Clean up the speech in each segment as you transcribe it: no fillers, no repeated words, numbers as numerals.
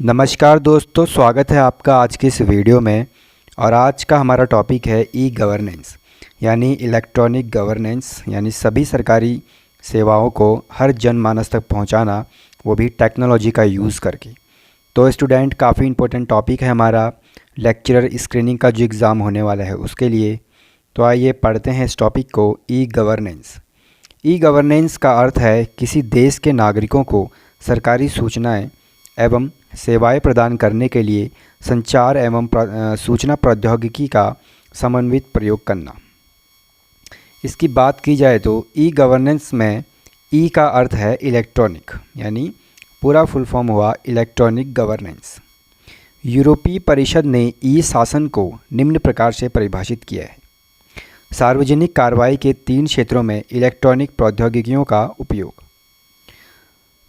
नमस्कार दोस्तों, स्वागत है आपका आज की इस वीडियो में। और आज का हमारा टॉपिक है ई गवर्नेंस यानी इलेक्ट्रॉनिक गवर्नेंस, यानी सभी सरकारी सेवाओं को हर जनमानस तक पहुंचाना, वो भी टेक्नोलॉजी का यूज़ करके। तो स्टूडेंट, काफ़ी इम्पोर्टेंट टॉपिक है हमारा लेक्चरर स्क्रीनिंग का जो एग्ज़ाम होने वाला है उसके लिए। तो आइए पढ़ते हैं इस टॉपिक को। E governance. ई गवर्नेंस का अर्थ है किसी देश के नागरिकों को सरकारी सूचनाएं एवं सेवाएं प्रदान करने के लिए संचार एवं सूचना प्रौद्योगिकी का समन्वित प्रयोग करना। इसकी बात की जाए तो ई गवर्नेंस में ई का अर्थ है इलेक्ट्रॉनिक, यानी पूरा फुल फॉर्म हुआ इलेक्ट्रॉनिक गवर्नेंस। यूरोपीय परिषद ने ई शासन को निम्न प्रकार से परिभाषित किया है। सार्वजनिक कार्रवाई के 3 क्षेत्रों में इलेक्ट्रॉनिक प्रौद्योगिकियों का उपयोग।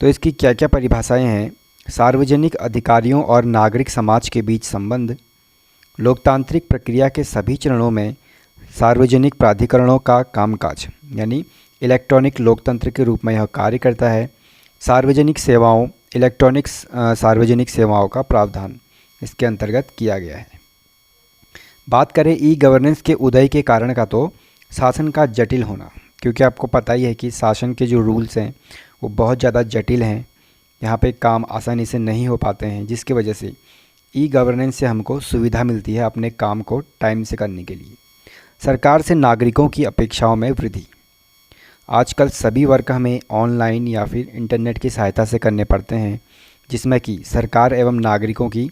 तो इसकी क्या क्या परिभाषाएं हैं? सार्वजनिक अधिकारियों और नागरिक समाज के बीच संबंध, लोकतांत्रिक प्रक्रिया के सभी चरणों में सार्वजनिक प्राधिकरणों का कामकाज, यानी इलेक्ट्रॉनिक लोकतंत्र के रूप में यह कार्य करता है। सार्वजनिक सेवाओं, इलेक्ट्रॉनिक्स सार्वजनिक सेवाओं का प्रावधान इसके अंतर्गत किया गया है। बात करें ई गवर्नेंस के उदय के कारण का, तो शासन का जटिल होना, क्योंकि आपको पता ही है कि शासन के जो रूल्स हैं वो बहुत ज़्यादा जटिल हैं। यहाँ पे काम आसानी से नहीं हो पाते हैं, जिसकी वजह से ई गवर्नेंस से हमको सुविधा मिलती है अपने काम को टाइम से करने के लिए। सरकार से नागरिकों की अपेक्षाओं में वृद्धि। आजकल सभी वर्क हमें ऑनलाइन या फिर इंटरनेट की सहायता से करने पड़ते हैं, जिसमें कि सरकार एवं नागरिकों की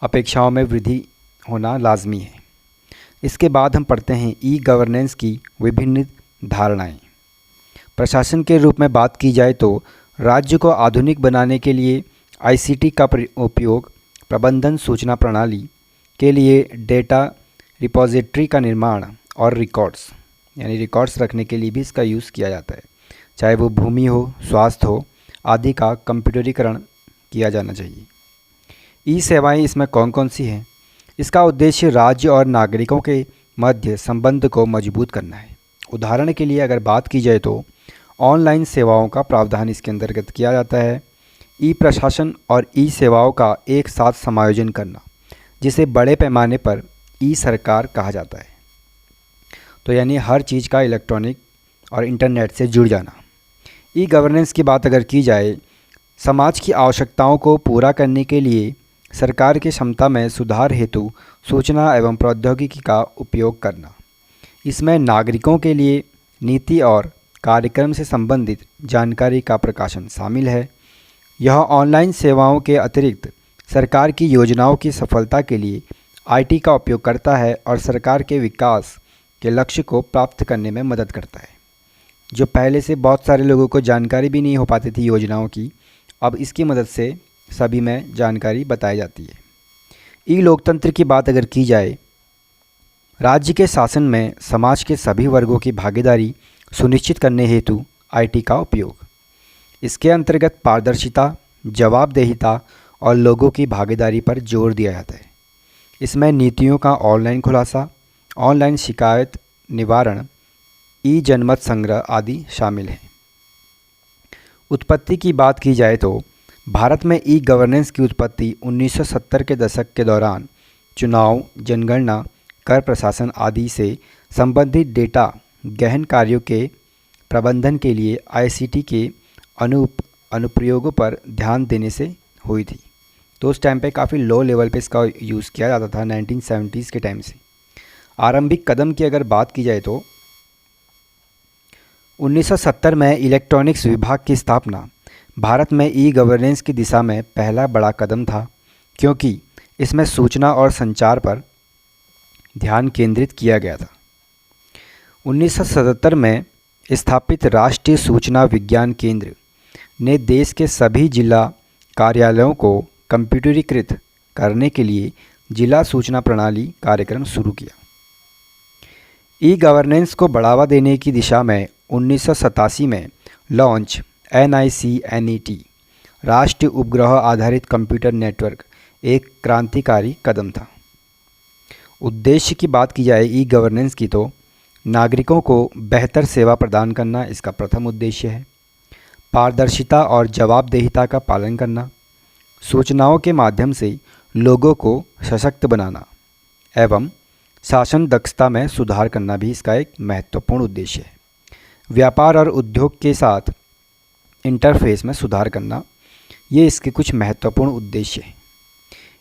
अपेक्षाओं में वृद्धि होना लाजमी है। इसके बाद हम पढ़ते हैं ई गवर्नेंस की विभिन्न धारणाएं। प्रशासन के रूप में बात की जाए तो राज्य को आधुनिक बनाने के लिए आईसीटी का उपयोग, प्रबंधन सूचना प्रणाली के लिए डेटा रिपॉजिटरी का निर्माण और रिकॉर्ड्स, यानी रिकॉर्ड्स रखने के लिए भी इसका यूज़ किया जाता है। चाहे वो भूमि हो, स्वास्थ्य हो आदि का कंप्यूटरीकरण किया जाना चाहिए। ई सेवाएं इसमें कौन कौन सी हैं? इसका उद्देश्य राज्य और नागरिकों के मध्य संबंध को मजबूत करना है। उदाहरण के लिए अगर बात की जाए तो ऑनलाइन सेवाओं का प्रावधान इसके अंतर्गत किया जाता है। ई प्रशासन और ई सेवाओं का एक साथ समायोजन करना, जिसे बड़े पैमाने पर ई सरकार कहा जाता है। तो यानी हर चीज़ का इलेक्ट्रॉनिक और इंटरनेट से जुड़ जाना। ई गवर्नेंस की बात अगर की जाए, समाज की आवश्यकताओं को पूरा करने के लिए सरकार की क्षमता में सुधार हेतु सूचना एवं प्रौद्योगिकी का उपयोग करना। इसमें नागरिकों के लिए नीति और कार्यक्रम से संबंधित जानकारी का प्रकाशन शामिल है। यह ऑनलाइन सेवाओं के अतिरिक्त सरकार की योजनाओं की सफलता के लिए आईटी का उपयोग करता है और सरकार के विकास के लक्ष्य को प्राप्त करने में मदद करता है। जो पहले से बहुत सारे लोगों को जानकारी भी नहीं हो पाती थी योजनाओं की, अब इसकी मदद से सभी में जानकारी बताई जाती है। ई लोकतंत्र की बात अगर की जाए, राज्य के शासन में समाज के सभी वर्गों की भागीदारी सुनिश्चित करने हेतु आईटी का उपयोग। इसके अंतर्गत पारदर्शिता, जवाबदेहिता और लोगों की भागीदारी पर जोर दिया जाता है। इसमें नीतियों का ऑनलाइन खुलासा, ऑनलाइन शिकायत निवारण, ई जनमत संग्रह आदि शामिल हैं। उत्पत्ति की बात की जाए तो भारत में ई गवर्नेंस की उत्पत्ति 1970 के दशक के दौरान चुनाव, जनगणना, कर प्रशासन आदि से संबंधित डेटा गहन कार्यों के प्रबंधन के लिए आईसीटी के अनुप्रयोगों पर ध्यान देने से हुई थी। तो उस टाइम पे काफ़ी लो लेवल पे इसका यूज़ किया जाता था 1970s के टाइम से। आरंभिक कदम की अगर बात की जाए तो 1970 में इलेक्ट्रॉनिक्स विभाग की स्थापना भारत में ई गवर्नेंस की दिशा में पहला बड़ा कदम था, क्योंकि इसमें सूचना और संचार पर ध्यान केंद्रित किया गया था। 1977 में स्थापित राष्ट्रीय सूचना विज्ञान केंद्र ने देश के सभी जिला कार्यालयों को कंप्यूटरीकृत करने के लिए जिला सूचना प्रणाली कार्यक्रम शुरू किया। ई गवर्नेंस को बढ़ावा देने की दिशा में 1987 में लॉन्च NICNET राष्ट्रीय उपग्रह आधारित कंप्यूटर नेटवर्क एक क्रांतिकारी कदम था। उद्देश्य की बात की जाए ई गवर्नेंस की, तो नागरिकों को बेहतर सेवा प्रदान करना इसका प्रथम उद्देश्य है। पारदर्शिता और जवाबदेहिता का पालन करना, सूचनाओं के माध्यम से लोगों को सशक्त बनाना एवं शासन दक्षता में सुधार करना भी इसका एक महत्वपूर्ण उद्देश्य है। व्यापार और उद्योग के साथ इंटरफेस में सुधार करना, ये इसके कुछ महत्वपूर्ण उद्देश्य हैं।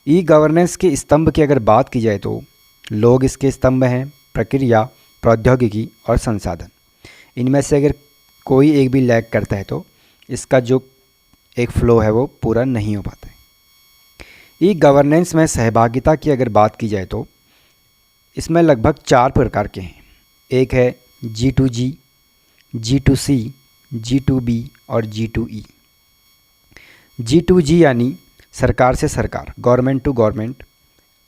ई गवर्नेंस के स्तंभ की अगर बात की जाए तो लोग इसके स्तंभ हैं, प्रक्रिया, प्रौद्योगिकी और संसाधन। इनमें से अगर कोई एक भी लैग करता है तो इसका जो एक फ्लो है वो पूरा नहीं हो पाता है। ई गवर्नेंस में सहभागिता की अगर बात की जाए तो इसमें लगभग 4 प्रकार के हैं। एक है G2G, G2C, G2B और G2E। G2G यानी सरकार से सरकार, गवर्नमेंट टू गवर्नमेंट,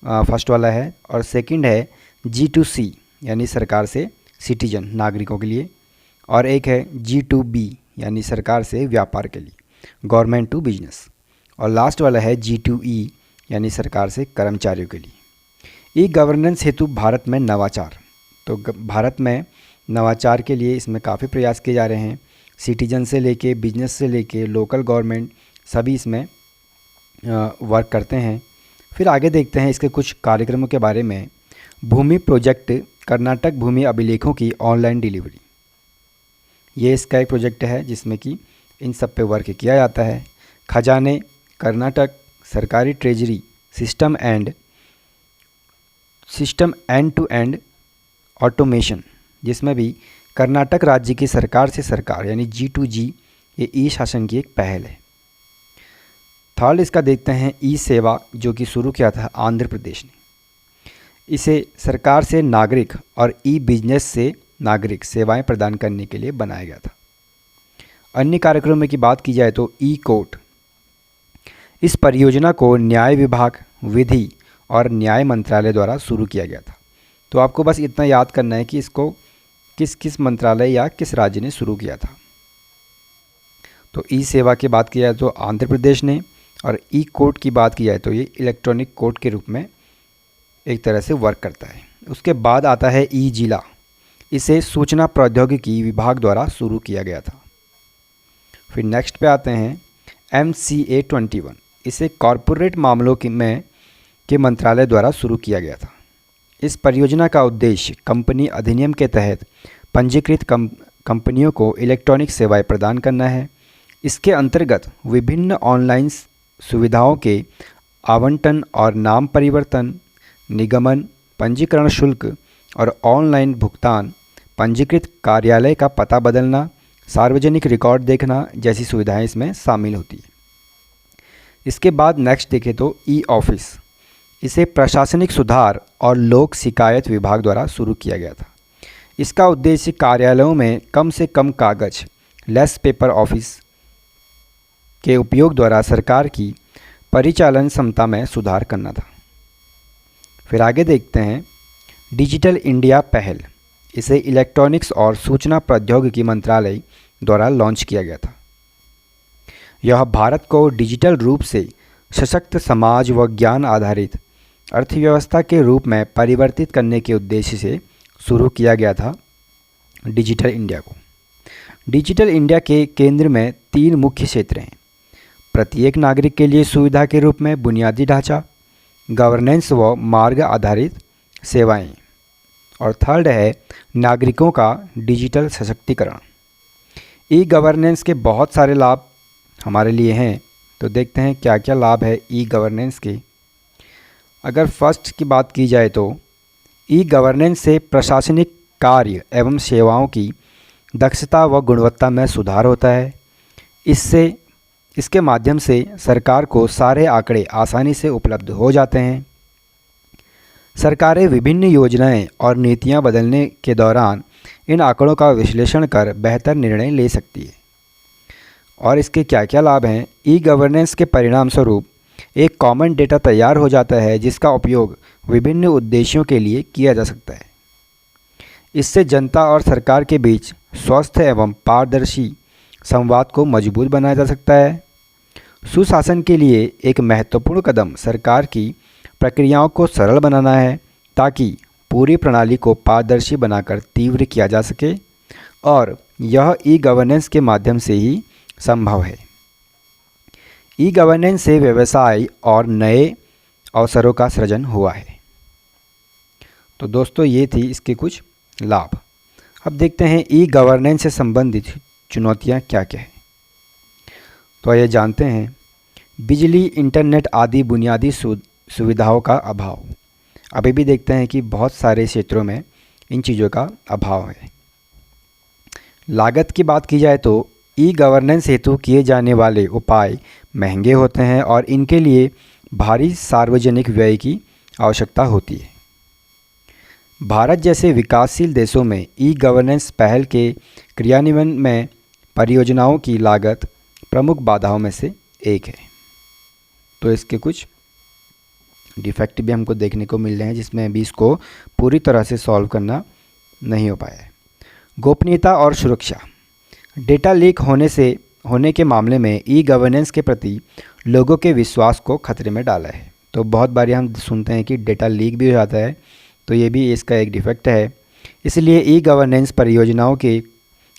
फर्स्ट वाला है। और सेकंड है G2C यानी सरकार से सिटीजन, नागरिकों के लिए। और एक है G2B यानी सरकार से व्यापार के लिए, गवर्नमेंट टू बिजनेस। और लास्ट वाला है G2E यानी सरकार से कर्मचारियों के लिए। ई गवर्नेंस हेतु भारत में नवाचार, तो भारत में नवाचार के लिए इसमें काफ़ी प्रयास किए जा रहे हैं। सिटीजन से लेके, बिजनेस से लेके, लोकल गवर्नमेंट सभी इसमें वर्क करते हैं। फिर आगे देखते हैं इसके कुछ कार्यक्रमों के बारे में। भूमि प्रोजेक्ट, कर्नाटक भूमि अभिलेखों की ऑनलाइन डिलीवरी, ये इसका एक प्रोजेक्ट है जिसमें कि इन सब पे वर्क किया जाता है। खजाने, कर्नाटक सरकारी treasury system end to end automation, जिसमें भी कर्नाटक राज्य की सरकार से सरकार यानी G2G, ये ई शासन की एक पहल है। थर्ड इसका देखते हैं ई सेवा, जो कि शुरू किया था आंध्र प्रदेश ने। इसे सरकार से नागरिक और ई बिजनेस से नागरिक सेवाएं प्रदान करने के लिए बनाया गया था। अन्य कार्यक्रमों की बात की जाए तो ई कोर्ट, इस परियोजना को न्याय विभाग, विधि और न्याय मंत्रालय द्वारा शुरू किया गया था। तो आपको बस इतना याद करना है कि इसको किस किस मंत्रालय या किस राज्य ने शुरू किया था। तो ई सेवा की बात की जाए तो आंध्र प्रदेश ने, और ई कोर्ट की बात की जाए तो ये इलेक्ट्रॉनिक कोर्ट के रूप में एक तरह से वर्क करता है। उसके बाद आता है ई जिला, इसे सूचना प्रौद्योगिकी विभाग द्वारा शुरू किया गया था। फिर नेक्स्ट पे आते हैं MCA21, इसे कॉरपोरेट मामलों के मंत्रालय द्वारा शुरू किया गया था। इस परियोजना का उद्देश्य कंपनी अधिनियम के तहत पंजीकृत कंपनियों को इलेक्ट्रॉनिक सेवाएं प्रदान करना है। इसके अंतर्गत विभिन्न ऑनलाइन सुविधाओं के आवंटन और नाम परिवर्तन, निगमन, पंजीकरण शुल्क और ऑनलाइन भुगतान, पंजीकृत कार्यालय का पता बदलना, सार्वजनिक रिकॉर्ड देखना जैसी सुविधाएं इसमें शामिल होती है। इसके बाद नेक्स्ट देखें तो ई ऑफिस, इसे प्रशासनिक सुधार और लोक शिकायत विभाग द्वारा शुरू किया गया था। इसका उद्देश्य कार्यालयों में कम से कम कागज, लेस पेपर ऑफिस के उपयोग द्वारा सरकार की परिचालन क्षमता में सुधार करना था। फिर आगे देखते हैं डिजिटल इंडिया पहल, इसे इलेक्ट्रॉनिक्स और सूचना प्रौद्योगिकी मंत्रालय द्वारा लॉन्च किया गया था। यह भारत को डिजिटल रूप से सशक्त समाज व ज्ञान आधारित अर्थव्यवस्था के रूप में परिवर्तित करने के उद्देश्य से शुरू किया गया था डिजिटल इंडिया को। डिजिटल इंडिया के केंद्र में 3 मुख्य क्षेत्र हैं। प्रत्येक नागरिक के लिए सुविधा के रूप में बुनियादी ढांचा, गवर्नेंस व मार्ग आधारित सेवाएं, और थर्ड है नागरिकों का डिजिटल सशक्तिकरण। ई गवर्नेंस के बहुत सारे लाभ हमारे लिए हैं, तो देखते हैं क्या क्या लाभ है ई गवर्नेंस के। अगर फर्स्ट की बात की जाए तो ई गवर्नेंस से प्रशासनिक कार्य एवं सेवाओं की दक्षता व गुणवत्ता में सुधार होता है। इसके माध्यम से सरकार को सारे आंकड़े आसानी से उपलब्ध हो जाते हैं। सरकारें विभिन्न योजनाएं और नीतियां बदलने के दौरान इन आंकड़ों का विश्लेषण कर बेहतर निर्णय ले सकती है। और इसके क्या क्या लाभ हैं? ई गवर्नेंस के परिणाम स्वरूप एक कॉमन डेटा तैयार हो जाता है जिसका उपयोग विभिन्न उद्देश्यों के लिए किया जा सकता है। इससे जनता और सरकार के बीच स्वस्थ एवं पारदर्शी संवाद को मजबूत बनाया जा सकता है। सुशासन के लिए एक महत्वपूर्ण कदम सरकार की प्रक्रियाओं को सरल बनाना है ताकि पूरी प्रणाली को पारदर्शी बनाकर तीव्र किया जा सके, और यह ई गवर्नेंस के माध्यम से ही संभव है। ई गवर्नेंस से व्यवसाय और नए अवसरों का सृजन हुआ है। तो दोस्तों ये थी इसके कुछ लाभ। अब देखते हैं ई गवर्नेंस से संबंधित चुनौतियां क्या क्या है। तो आइए जानते हैं। बिजली, इंटरनेट आदि बुनियादी सुविधाओं का अभाव। अभी भी देखते हैं कि बहुत सारे क्षेत्रों में इन चीज़ों का अभाव है। लागत की बात की जाए तो ई गवर्नेंस हेतु किए जाने वाले उपाय महंगे होते हैं और इनके लिए भारी सार्वजनिक व्यय की आवश्यकता होती है। भारत जैसे विकासशील देशों में ई गवर्नेंस पहल के क्रियान्वयन में परियोजनाओं की लागत प्रमुख बाधाओं में से एक है। तो इसके कुछ डिफेक्ट भी हमको देखने को मिल रहे हैं, जिसमें अभी इसको पूरी तरह से सॉल्व करना नहीं हो पाया है। गोपनीयता और सुरक्षा। डेटा लीक होने के मामले में ई गवर्नेंस के प्रति लोगों के विश्वास को खतरे में डाला है। तो बहुत बार हम सुनते हैं कि डेटा लीक भी हो जाता है, तो ये भी इसका एक डिफेक्ट है। इसलिए ई गवर्नेंस परियोजनाओं के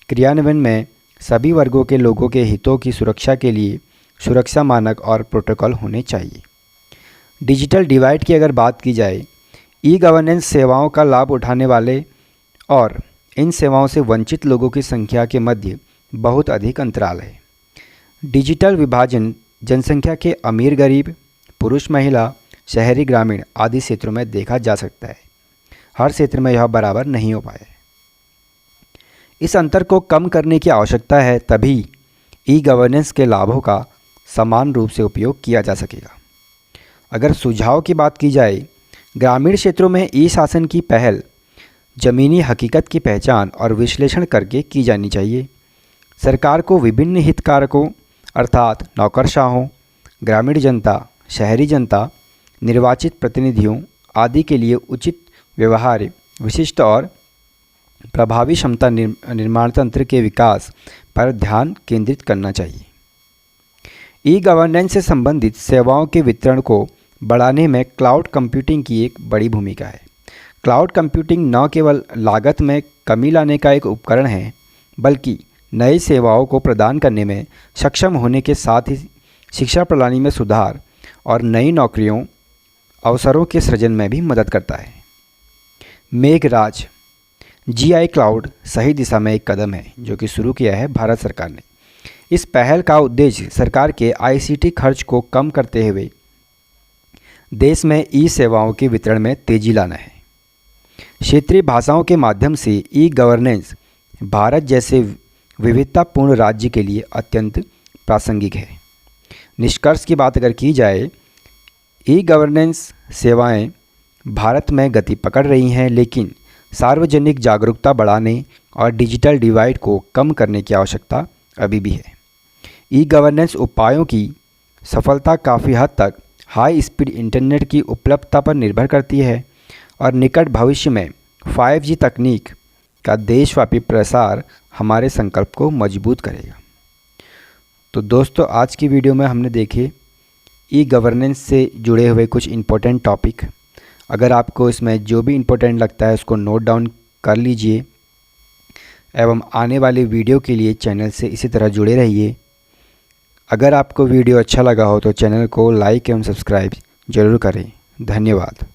क्रियान्वयन में सभी वर्गों के लोगों के हितों की सुरक्षा के लिए सुरक्षा मानक और प्रोटोकॉल होने चाहिए। डिजिटल डिवाइड की अगर बात की जाए, ई गवर्नेंस सेवाओं का लाभ उठाने वाले और इन सेवाओं से वंचित लोगों की संख्या के मध्य बहुत अधिक अंतराल है। डिजिटल विभाजन जनसंख्या के अमीर गरीब, पुरुष महिला, शहरी ग्रामीण आदि क्षेत्रों में देखा जा सकता है। हर क्षेत्र में यह बराबर नहीं हो पाया है। इस अंतर को कम करने की आवश्यकता है, तभी ई गवर्नेंस के लाभों का समान रूप से उपयोग किया जा सकेगा। अगर सुझाव की बात की जाए, ग्रामीण क्षेत्रों में ई शासन की पहल ज़मीनी हकीकत की पहचान और विश्लेषण करके की जानी चाहिए। सरकार को विभिन्न हितधारकों अर्थात नौकरशाहों, ग्रामीण जनता, शहरी जनता, निर्वाचित प्रतिनिधियों आदि के लिए उचित व्यवहार, विशिष्ट और प्रभावी क्षमता निर्माण तंत्र के विकास पर ध्यान केंद्रित करना चाहिए। ई गवर्नेंस से संबंधित सेवाओं के वितरण को बढ़ाने में क्लाउड कंप्यूटिंग की एक बड़ी भूमिका है। क्लाउड कंप्यूटिंग न केवल लागत में कमी लाने का एक उपकरण है, बल्कि नई सेवाओं को प्रदान करने में सक्षम होने के साथ ही शिक्षा प्रणाली में सुधार और नई नौकरियों अवसरों के सृजन में भी मदद करता है। मेघराज जीआई क्लाउड सही दिशा में एक कदम है जो कि शुरू किया है भारत सरकार ने। इस पहल का उद्देश्य सरकार के आईसीटी खर्च को कम करते हुए देश में ई सेवाओं के वितरण में तेजी लाना है। क्षेत्रीय भाषाओं के माध्यम से ई गवर्नेंस भारत जैसे विविधतापूर्ण राज्य के लिए अत्यंत प्रासंगिक है। निष्कर्ष की बात अगर की जाए, ई गवर्नेंस सेवाएं भारत में गति पकड़ रही हैं, लेकिन सार्वजनिक जागरूकता बढ़ाने और डिजिटल डिवाइड को कम करने की आवश्यकता अभी भी है। ई गवर्नेंस उपायों की सफलता काफ़ी हद तक हाई स्पीड इंटरनेट की उपलब्धता पर निर्भर करती है और निकट भविष्य में 5G तकनीक का देशव्यापी प्रसार हमारे संकल्प को मजबूत करेगा। तो दोस्तों, आज की वीडियो में हमने देखे ई गवर्नेंस से जुड़े हुए कुछ इम्पोर्टेंट टॉपिक। अगर आपको इसमें जो भी इम्पोर्टेंट लगता है उसको नोट डाउन कर लीजिए एवं आने वाली वीडियो के लिए चैनल से इसी तरह जुड़े रहिए। अगर आपको वीडियो अच्छा लगा हो तो चैनल को लाइक एवं सब्सक्राइब ज़रूर करें। धन्यवाद।